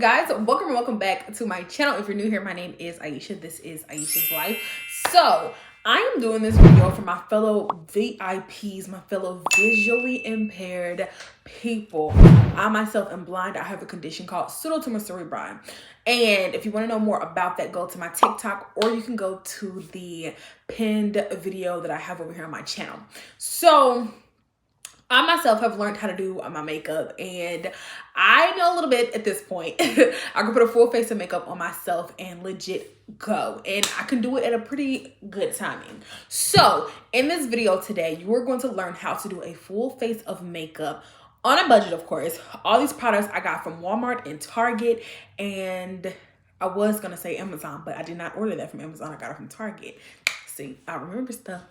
up, guys? Welcome back to my channel. If you're new here, my name is Aisha. This is Aisha's Life. So I am doing this video for my fellow VIPs, my fellow visually impaired people. I myself am blind. I have a condition called pseudotumor cerebri. And if you want to know more about that, go to my TikTok, or you can go to the pinned video that I have over here on my channel. So I myself have learned how to do my makeup, and I know a little bit at this point. I can put a full face of makeup on myself and legit go, and I can do it at a pretty good timing. So in this video today, you are going to learn how to do a full face of makeup on a budget, of course. All these products I got from Walmart and Target, and I was gonna say Amazon, but I did not order that from Amazon. I got it from Target. See, I remember stuff.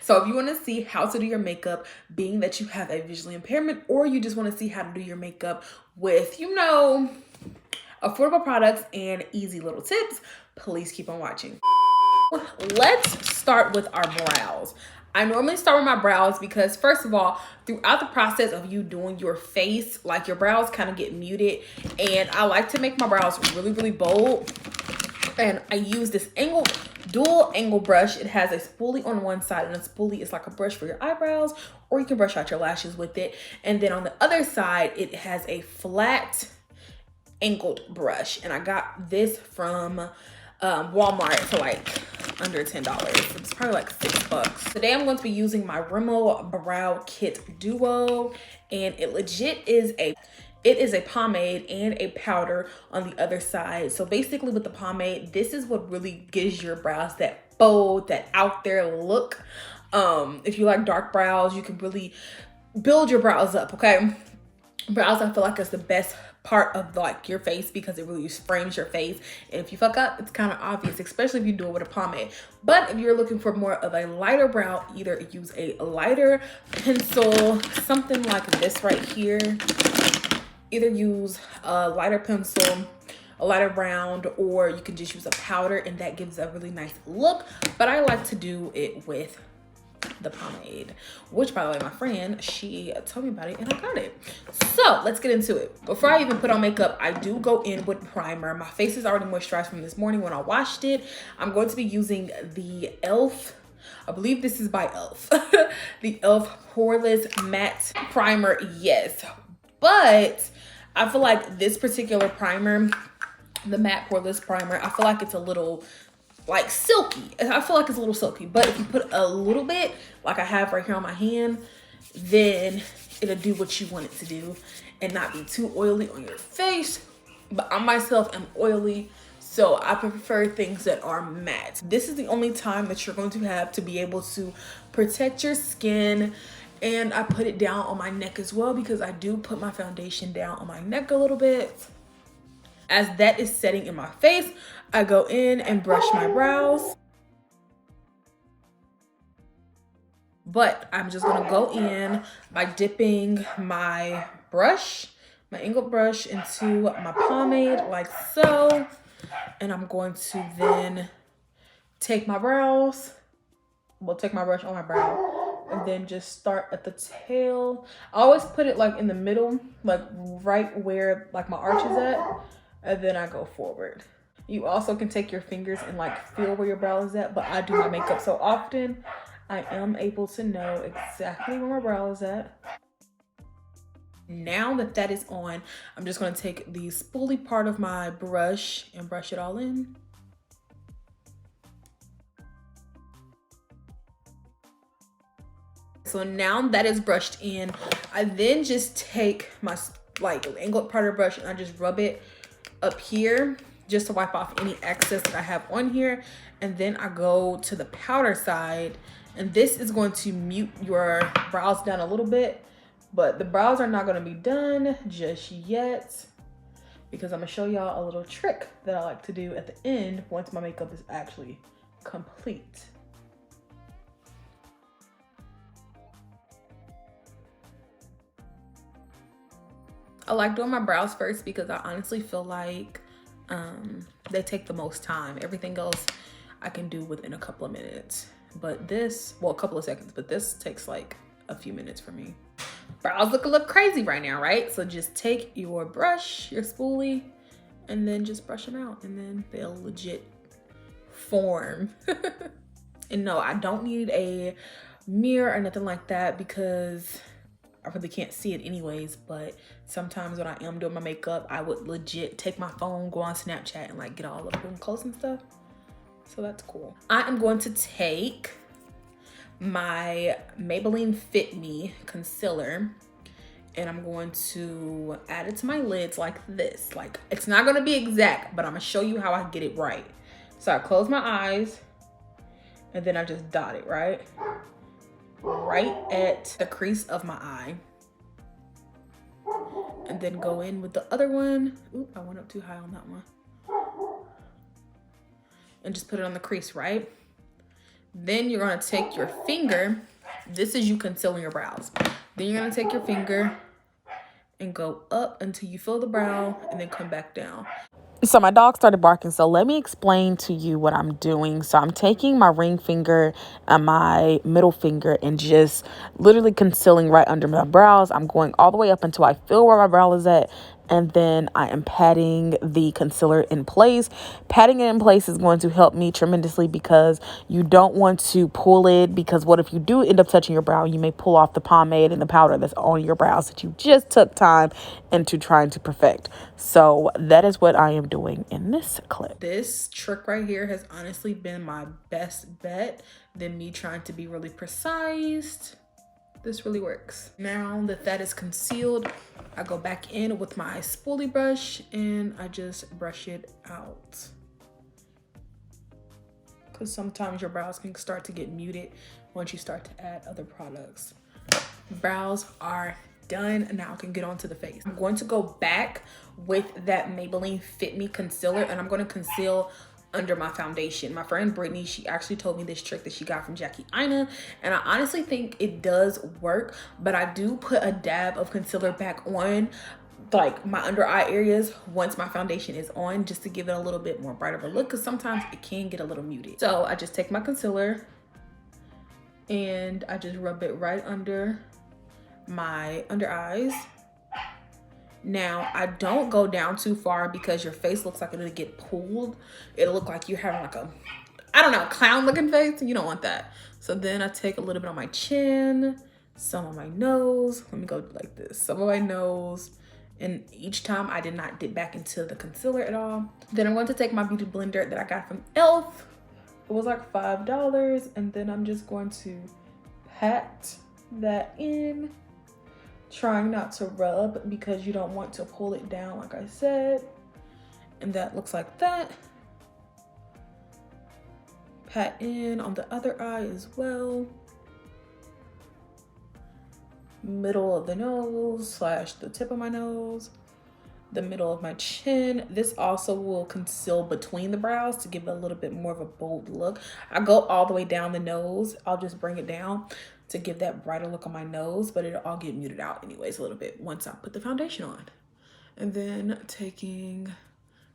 So if you want to see how to do your makeup, being that you have a visually impairment, or you just want to see how to do your makeup with, you know, affordable products and easy little tips, please keep on watching. Let's start with our brows. I normally start with my brows because, first of all, throughout the process of you doing your face, like, your brows kind of get muted, and I like to make my brows really, really bold. And I use this dual angle brush. It has a spoolie on one side, and a spoolie is like a brush for your eyebrows, or you can brush out your lashes with it. And then on the other side, it has a flat angled brush, and I got this from Walmart for like under $10. It's probably like $6. Today I'm going to be using my Rimmel Brow Kit Duo, and it legit is a pomade and a powder on the other side. So basically with the pomade, this is what really gives your brows that bold, that out there look. If you like dark brows, you can really build your brows up, okay? Brows, I feel like, is the best part of like your face because it really frames your face. And if you fuck up, it's kind of obvious, especially if you do it with a pomade. But if you're looking for more of a lighter brow, either use a lighter pencil, something like this right here. Either use a lighter pencil, a lighter round, or you can just use a powder, and that gives a really nice look. But I like to do it with the pomade, which, by the way, my friend, she told me about it and I got it. So let's get into it. Before I even put on makeup, I do go in with primer. My face is already moisturized from this morning when I washed it. I'm going to be using the e.l.f., I believe this is by e.l.f. the e.l.f. Poreless Matte Primer, yes. But I feel like this particular primer, the matte poreless primer, I feel like it's a little like silky. I feel like it's a little silky, but if you put a little bit, like I have right here on my hand, then it'll do what you want it to do and not be too oily on your face. But I myself am oily, so I prefer things that are matte. This is the only time that you're going to have to be able to protect your skin. And I put it down on my neck as well, because I do put my foundation down on my neck a little bit. As that is setting in my face, I go in and brush my brows. But I'm just gonna go in by dipping my brush, my angled brush, into my pomade like so. And I'm going to then take my brows, take my brush on my brow, and then just start at the tail. I always put it like in the middle, like right where like my arch is at, and then I go forward. You also can take your fingers and like feel where your brow is at, but I do my makeup so often, I am able to know exactly where my brow is at. Now that that is on, I'm just gonna take the spoolie part of my brush and brush it all in. So now that is brushed in, I then just take my like angled part of the brush and I just rub it up here just to wipe off any excess that I have on here. And then I go to the powder side, and this is going to mute your brows down a little bit, but the brows are not going to be done just yet, because I'm gonna show y'all a little trick that I like to do at the end once my makeup is actually complete. I like doing my brows first because I honestly feel like they take the most time. Everything else I can do within a couple of minutes. But this, well, a couple of seconds, but this takes like a few minutes for me. brows look a little crazy right now, right? So just take your brush, your spoolie, and then just brush them out, and then they'll legit form. And no, I don't need a mirror or nothing like that because I really can't see it anyways, but sometimes when I am doing my makeup, I would legit take my phone, go on Snapchat, and like get all up and close and stuff. So that's cool. I am going to take my Maybelline Fit Me concealer and I'm going to add it to my lids like this. Like, it's not gonna be exact, but I'm gonna show you how I get it right. So I close my eyes and then I just dot it, right at the crease of my eye. And then go in with the other one. Ooh, I went up too high on that one. And just put it on the crease, right? Then you're gonna take your finger. This is you concealing your brows. Then you're gonna take your finger and go up until you feel the brow and then come back down. So my dog started barking, so let me explain to you what I'm doing. So I'm taking my ring finger and my middle finger and just literally concealing right under my brows. I'm going all the way up until I feel where my brow is at, and then I am patting the concealer in place. Patting it in place is going to help me tremendously because you don't want to pull it, because what if you do end up touching your brow, you may pull off the pomade and the powder that's on your brows that you just took time into trying to perfect. So that is what I am doing in this clip. This trick right here has honestly been my best bet than me trying to be really precise. This really works. Now that that is concealed, I go back in with my spoolie brush and I just brush it out. Because sometimes your brows can start to get muted once you start to add other products. Brows are done. Now I can get onto the face. I'm going to go back with that Maybelline Fit Me concealer and I'm going to conceal under my foundation. My friend Brittany, she actually told me this trick that she got from Jackie Aina, and I honestly think it does work, but I do put a dab of concealer back on like my under eye areas once my foundation is on, just to give it a little bit more brighter of a look, because sometimes it can get a little muted. So I just take my concealer and I just rub it right under my under eyes. Now, I don't go down too far because your face looks like it'll get pulled. It'll look like you're having like a, I don't know, clown looking face. You don't want that. So then I take a little bit on my chin, some on my nose. Let me go like this. Some of my nose. And each time I did not dip back into the concealer at all. Then I'm going to take my beauty blender that I got from e.l.f. It was like $5. And then I'm just going to pat that in. Trying not to rub because you don't want to pull it down, like I said. And that looks like that. Pat in on the other eye as well. Middle of the nose slash the tip of my nose. The middle of my chin. This also will conceal between the brows to give it a little bit more of a bold look. I go all the way down the nose. I'll just bring it down to give that brighter look on my nose, but it'll all get muted out anyways a little bit once I put the foundation on. And then taking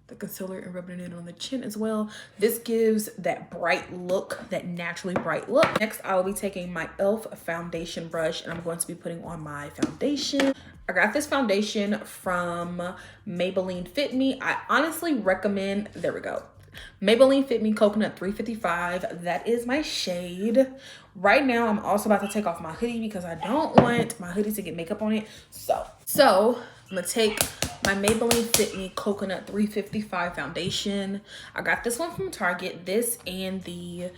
the concealer and rubbing it in on the chin as well. This gives that bright look, that naturally bright look. Next, I will be taking my e.l.f. foundation brush and I'm going to be putting on my foundation. I got this foundation from Maybelline Fit Me. I honestly recommend, there we go, Maybelline Fit Me Coconut 355. That is my shade. Right now, I'm also about to take off my hoodie because I don't want my hoodie to get makeup on it. So I'm gonna take my Maybelline Fit Me Coconut 355 foundation. I got this one from Target. This and the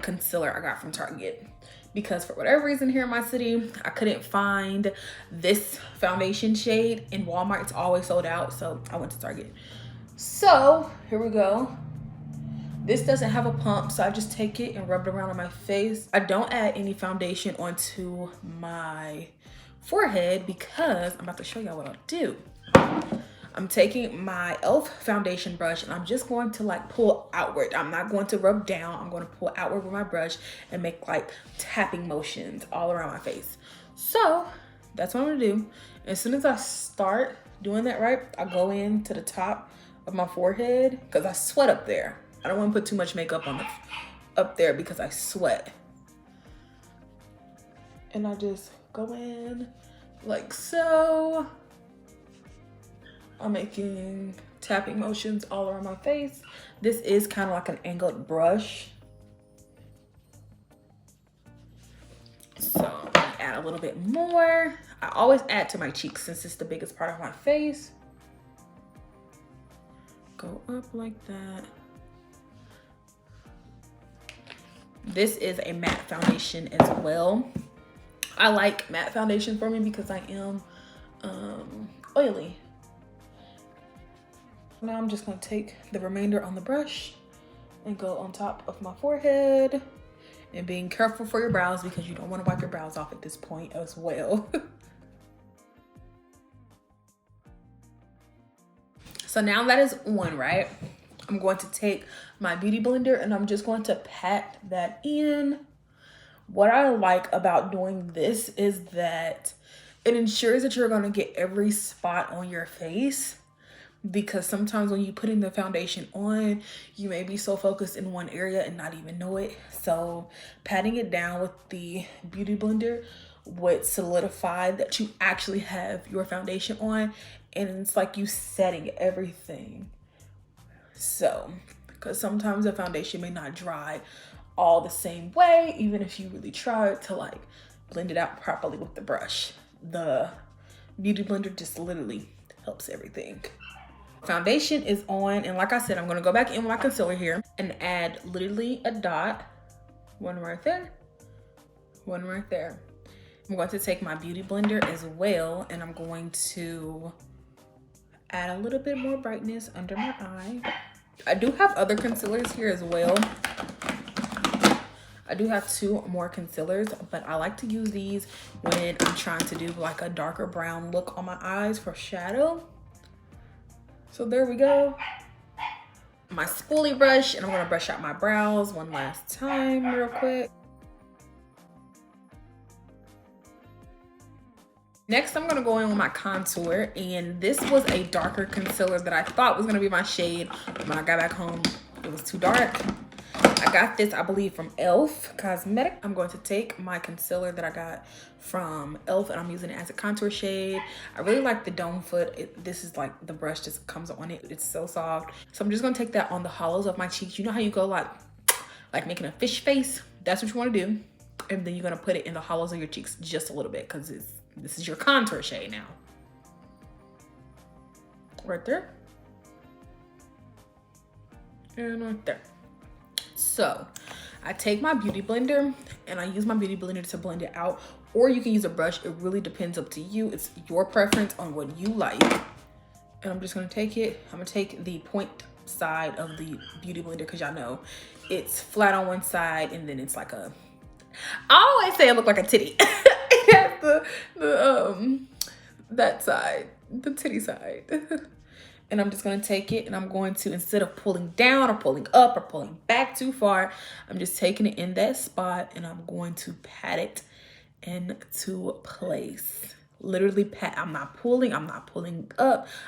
concealer I got from Target. Because for whatever reason here in my city, I couldn't find this foundation shade. In Walmart, it's always sold out. So I went to Target. So here we go. This doesn't have a pump, so I just take it and rub it around on my face. I don't add any foundation onto my forehead because I'm about to show y'all what I'll do. I'm taking my e.l.f. foundation brush and I'm just going to like pull outward. I'm not going to rub down. I'm going to pull outward with my brush and make like tapping motions all around my face. So that's what I'm gonna do. As soon as I start doing that, right, I go into the top of my forehead because I sweat up there. I don't want to put too much makeup on up there because I sweat. And I just go in like so. I'm making tapping motions all around my face. This is kind of like an angled brush. So I'm gonna add a little bit more. I always add to my cheeks since it's the biggest part of my face. Go up like that. This is a matte foundation as well. I like matte foundation for me because I am oily. Now I'm just gonna take the remainder on the brush and go on top of my forehead, and being careful for your brows because you don't want to wipe your brows off at this point as well. So now that is on, right? I'm going to take my beauty blender and I'm just going to pat that in. What I like about doing this is that it ensures that you're gonna get every spot on your face, because sometimes when you putting the foundation on, you may be so focused in one area and not even know it. So patting it down with the beauty blender would solidify that you actually have your foundation on, and it's like you setting everything. So, because sometimes the foundation may not dry all the same way, even if you really try to like blend it out properly with the brush. The beauty blender just literally helps everything. Foundation is on, and like I said, I'm gonna go back in with my concealer here and add literally a dot, one right there, one right there. I'm going to take my beauty blender as well, and I'm going to add a little bit more brightness under my eye. I do have other concealers here as well. I do have 2 more concealers, but I like to use these when I'm trying to do like a darker brown look on my eyes for shadow. So there we go. My spoolie brush, and I'm gonna brush out my brows one last time real quick. Next, I'm gonna go in with my contour, and this was a darker concealer that I thought was gonna be my shade. When I got back home, it was too dark. I got this, I believe, from e.l.f. Cosmetic. I'm going to take my concealer that I got from e.l.f. and I'm using it as a contour shade. I really like the dome foot. This is like the brush just comes on it. It's so soft. So I'm just gonna take that on the hollows of my cheeks. You know how you go like making a fish face? That's what you wanna do. And then you're gonna put it in the hollows of your cheeks just a little bit, because this is your contour shade now. Right there. And right there. So I take my beauty blender and I use my beauty blender to blend it out, or you can use a brush. It really depends up to you. It's your preference on what you like. And I'm just gonna take it. I'm gonna take the point side of the beauty blender, because y'all know it's flat on one side and then it's like a, I always say it look like a titty. It has that side, the titty side. And I'm just gonna take it and I'm going to, instead of pulling down or pulling up or pulling back too far, I'm just taking it in that spot and I'm going to pat it into place. Literally pat. I'm not pulling up,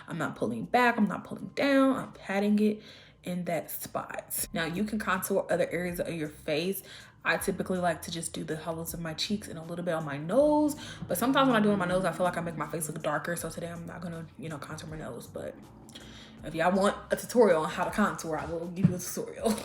I'm not pulling back, I'm not pulling down, I'm patting it in that spot. Now you can contour other areas of your face. I typically like to just do the hollows of my cheeks and a little bit on my nose, but sometimes when I do it on my nose, I feel like I make my face look darker. So today I'm not gonna, contour my nose, but if y'all want a tutorial on how to contour, I will give you a tutorial.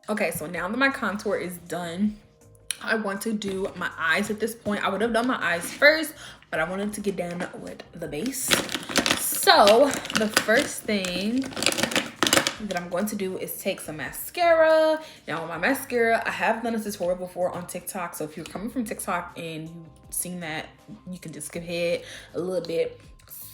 Okay, so now that my contour is done, I want to do my eyes at this point. I would have done my eyes first, but I wanted to get done with the base. So the first thing that I'm going to do is take some mascara. Now with my mascara, I have done a tutorial before on TikTok. So if you're coming from TikTok and you've seen that, you can just skip ahead a little bit.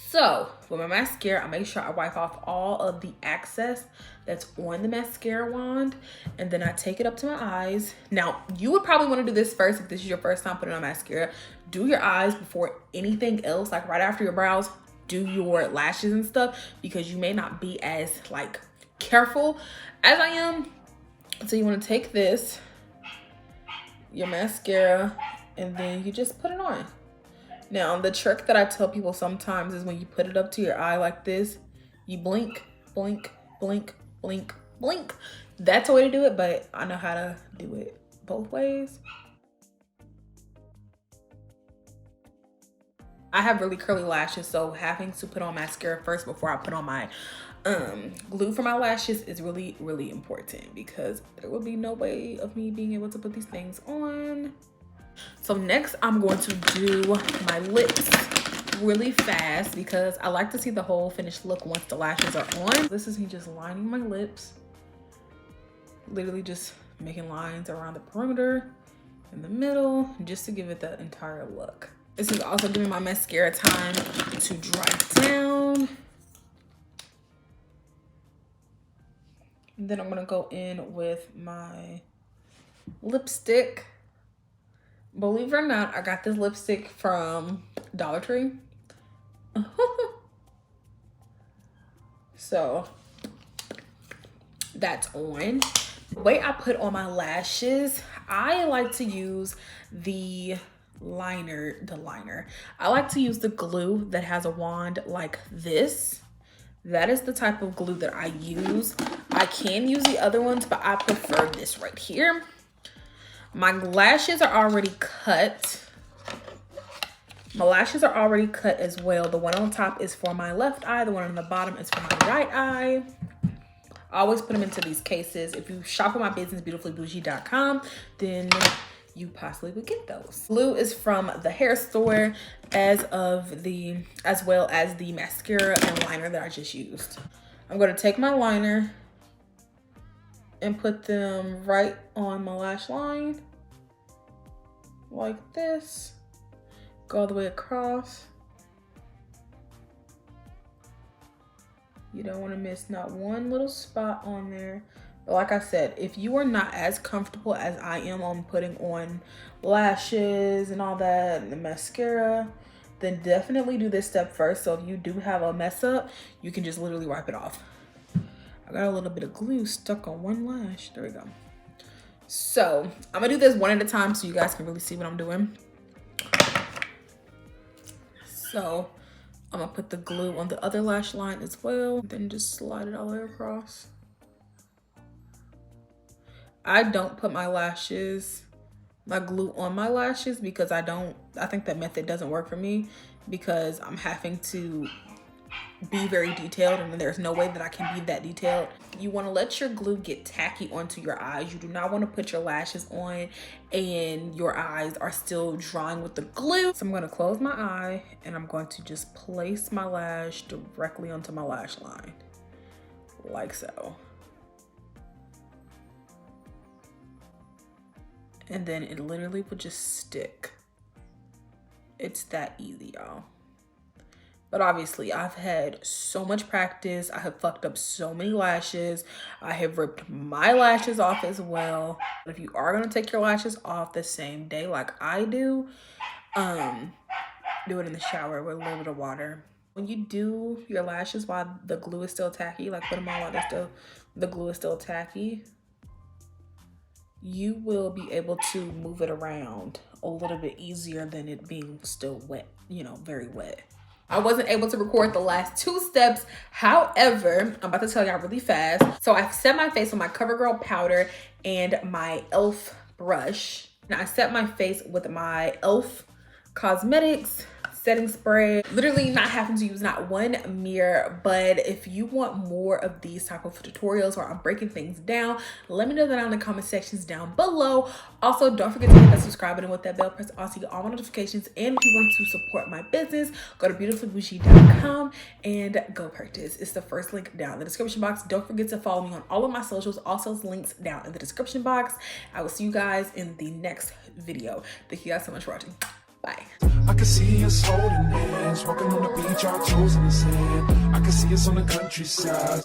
So with my mascara, I make sure I wipe off all of the excess that's on the mascara wand, and then I take it up to my eyes. Now you would probably want to do this first if this is your first time putting on mascara. Do your eyes before anything else, like right after your brows, do your lashes and stuff, because you may not be as like careful as I am. So you want to take this, your mascara, and then you just put it on. Now, the trick that I tell people sometimes is when you put it up to your eye like this, you blink, blink, blink, blink, blink. That's a way to do it, but I know how to do it both ways. I have really curly lashes, so having to put on mascara first before I put on my glue for my lashes is really, really important because there will be no way of me being able to put these things on. So next I'm going to do my lips really fast because I like to see the whole finished look once the lashes are on. This is me just lining my lips, literally just making lines around the perimeter, in the middle, just to give it the entire look. This is also giving my mascara time to dry down. And then I'm gonna go in with my lipstick. Believe it or not, I got this lipstick from Dollar Tree. So that's on. The way I put on my lashes, I like to use the liner. I like to use the glue that has a wand like this. That is the type of glue that I use. I can use the other ones, but I prefer this right here. My lashes are already cut. My lashes are already cut as well. The one on top is for my left eye. The one on the bottom is for my right eye. I always put them into these cases. If you shop on my business, beautifulbougie.com, then you possibly would get those. Glue is from the hair store, as well as the mascara and liner that I just used. I'm going to take my liner and put them right on my lash line like this. Go all the way across. You don't want to miss not one little spot on there. But like I said, if you are not as comfortable as I am on putting on lashes and all that and the mascara, then definitely do this step first. So if you do have a mess up, you can just literally wipe it off. I got a little bit of glue stuck on one lash. There we go. So I'm gonna do this one at a time so you guys can really see what I'm doing. So I'm gonna put the glue on the other lash line as well, then just slide it all the way across. I don't put my glue on my lashes because I think that method doesn't work for me because I'm having to be very detailed and there's no way that I can be that detailed. You want to let your glue get tacky onto your eyes. You do not want to put your lashes on and your eyes are still drying with the glue. So I'm going to close my eye and I'm going to just place my lash directly onto my lash line like so. And then it literally would just stick. It's that easy, y'all. But obviously, I've had so much practice. I have fucked up so many lashes. I have ripped my lashes off as well. But if you are gonna take your lashes off the same day like I do it in the shower with a little bit of water. When you do your lashes while the glue is still tacky, like put them on while the glue is still tacky, you will be able to move it around a little bit easier than it being still wet, you know, very wet. I wasn't able to record the last two steps. However, I'm about to tell y'all really fast. So I set my face with my CoverGirl powder and my e.l.f. brush. Now I set my face with my e.l.f. Cosmetics setting spray, literally not having to use not one mirror. But if you want more of these type of tutorials where I'm breaking things down, let me know that in the comment sections down below. Also, don't forget to hit that subscribe button with that bell press on to get all my notifications. And if you want to support my business, go to beautifulbougie.com and go purchase. It's the first link down in the description box. Don't forget to follow me on all of my socials, also links down in the description box. I will see you guys in the next video. Thank you guys so much for watching. Bye. I can see us holding hands, walking on the beach, our toes in the sand. I can see us on the countryside.